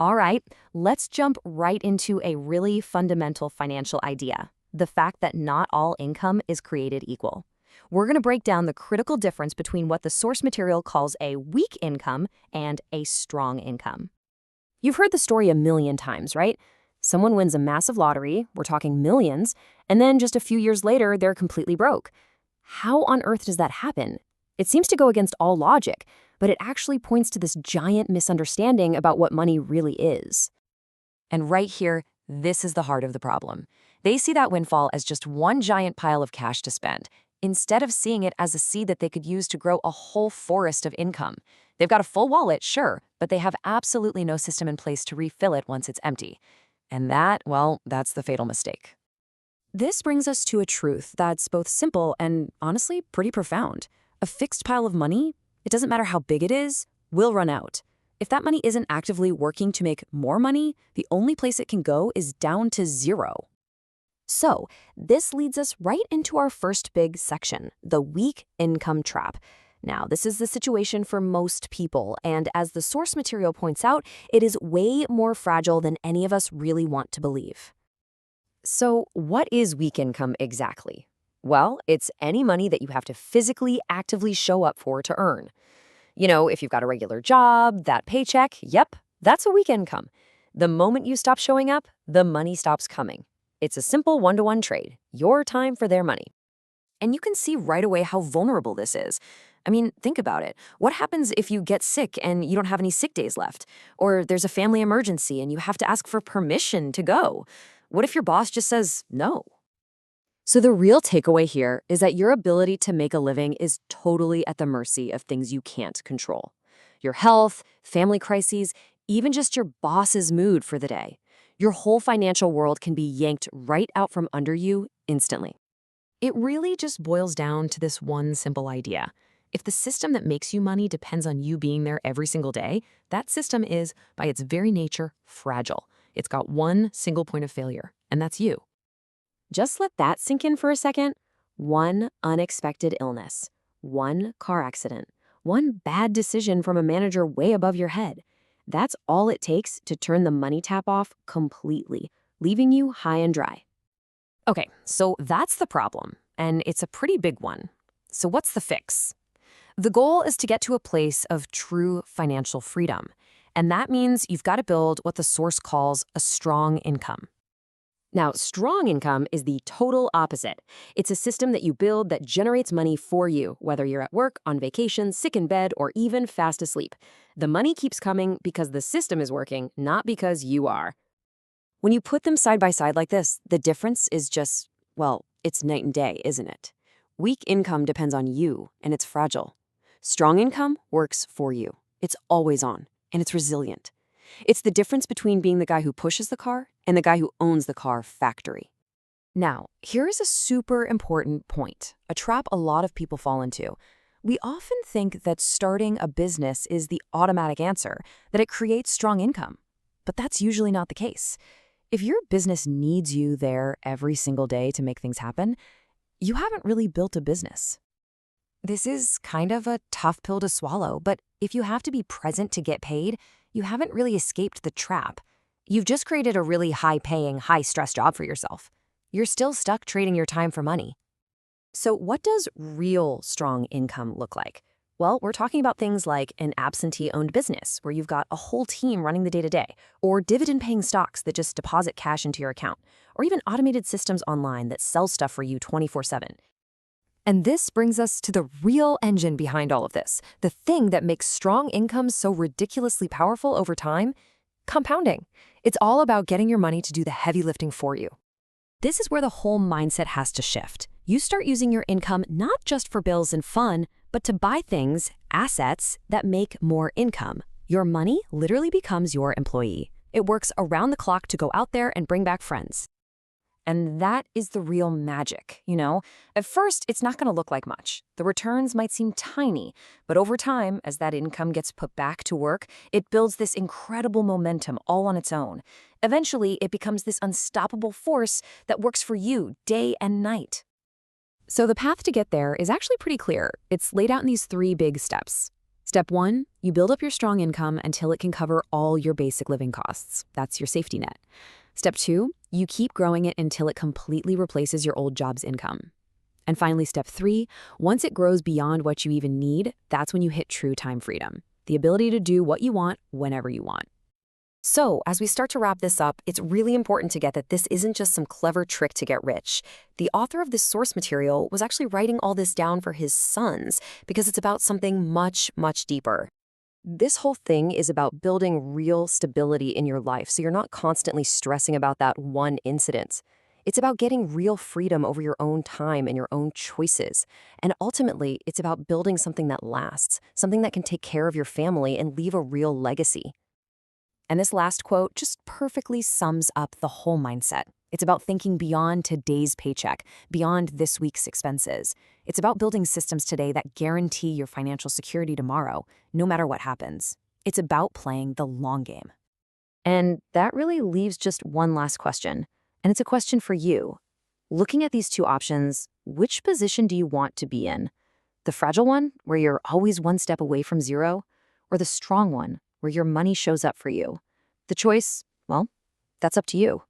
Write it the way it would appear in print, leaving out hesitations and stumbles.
All right, let's jump right into a really fundamental financial idea, the fact that not all income is created equal. We're going to break down the critical difference between what the source material calls a weak income and a strong income. You've heard the story a million times, right? Someone wins a massive lottery, we're talking millions, and then just a few years later, they're completely broke. How on earth does that happen? It seems to go against all logic, but it actually points to this giant misunderstanding about what money really is. And right here, this is the heart of the problem. They see that windfall as just one giant pile of cash to spend, instead of seeing it as a seed that they could use to grow a whole forest of income. They've got a full wallet, sure, but they have absolutely no system in place to refill it once it's empty. And that, well, that's the fatal mistake. This brings us to a truth that's both simple and, honestly, pretty profound. A fixed pile of money, it doesn't matter how big it is, will run out. If that money isn't actively working to make more money, the only place it can go is down to zero. So, this leads us right into our first big section, the weak income trap. Now, this is the situation for most people, and as the source material points out, it is way more fragile than any of us really want to believe. So, what is weak income exactly? Well, it's any money that you have to physically, actively show up for to earn. If you've got a regular job, that paycheck, yep, that's a weak income. The moment you stop showing up, the money stops coming. It's a simple one-to-one trade, your time for their money. And you can see right away how vulnerable this is. I mean, think about it. What happens if you get sick and you don't have any sick days left? Or there's a family emergency and you have to ask for permission to go? What if your boss just says no? So the real takeaway here is that your ability to make a living is totally at the mercy of things you can't control. Your health, family crises, even just your boss's mood for the day. Your whole financial world can be yanked right out from under you instantly. It really just boils down to this one simple idea. If the system that makes you money depends on you being there every single day, that system is, by its very nature, fragile. It's got one single point of failure, and that's you. Just let that sink in for a second. One unexpected illness, one car accident, one bad decision from a manager way above your head. That's all it takes to turn the money tap off completely, leaving you high and dry. Okay, so that's the problem, and it's a pretty big one. So what's the fix? The goal is to get to a place of true financial freedom, and that means you've got to build what the source calls a strong income. Now, strong income is the total opposite. It's a system that you build that generates money for you, whether you're at work, on vacation, sick in bed, or even fast asleep. The money keeps coming because the system is working, not because you are. When you put them side by side like this, the difference is just, well, it's night and day, isn't it? Weak income depends on you, and it's fragile. Strong income works for you. It's always on, and it's resilient. It's the difference between being the guy who pushes the car and the guy who owns the car factory. Now, here's a super important point, a trap a lot of people fall into. We often think that starting a business is the automatic answer, that it creates strong income. But that's usually not the case. If your business needs you there every single day to make things happen, you haven't really built a business. This is kind of a tough pill to swallow, but if you have to be present to get paid, you haven't really escaped the trap. You've just created a really high-paying, high-stress job for yourself. You're still stuck trading your time for money. So what does real strong income look like? Well, we're talking about things like an absentee-owned business where you've got a whole team running the day-to-day, or dividend-paying stocks that just deposit cash into your account, or even automated systems online that sell stuff for you 24/7. And this brings us to the real engine behind all of this, the thing that makes strong income so ridiculously powerful over time: compounding. It's all about getting your money to do the heavy lifting for you. This is where the whole mindset has to shift. You start using your income not just for bills and fun, but to buy things, assets, that make more income. Your money literally becomes your employee. It works around the clock to go out there and bring back friends. And that is the real magic, At first, it's not going to look like much. The returns might seem tiny, but over time, as that income gets put back to work, it builds this incredible momentum all on its own. Eventually, it becomes this unstoppable force that works for you day and night. So the path to get there is actually pretty clear. It's laid out in these 3 big steps. Step 1, you build up your strong income until it can cover all your basic living costs. That's your safety net. Step 2, you keep growing it until it completely replaces your old job's income. And finally, step 3, once it grows beyond what you even need, that's when you hit true time freedom, the ability to do what you want whenever you want. So, as we start to wrap this up, it's really important to get that this isn't just some clever trick to get rich. The author of this source material was actually writing all this down for his sons because it's about something much, much deeper. This whole thing is about building real stability in your life so you're not constantly stressing about that one incident. It's about getting real freedom over your own time and your own choices. And ultimately, it's about building something that lasts, something that can take care of your family and leave a real legacy. And this last quote just perfectly sums up the whole mindset. It's about thinking beyond today's paycheck, beyond this week's expenses. It's about building systems today that guarantee your financial security tomorrow, no matter what happens. It's about playing the long game. And that really leaves just one last question. And it's a question for you. Looking at these two options, which position do you want to be in? The fragile one, where you're always one step away from zero? Or the strong one, where your money shows up for you? The choice, well, that's up to you.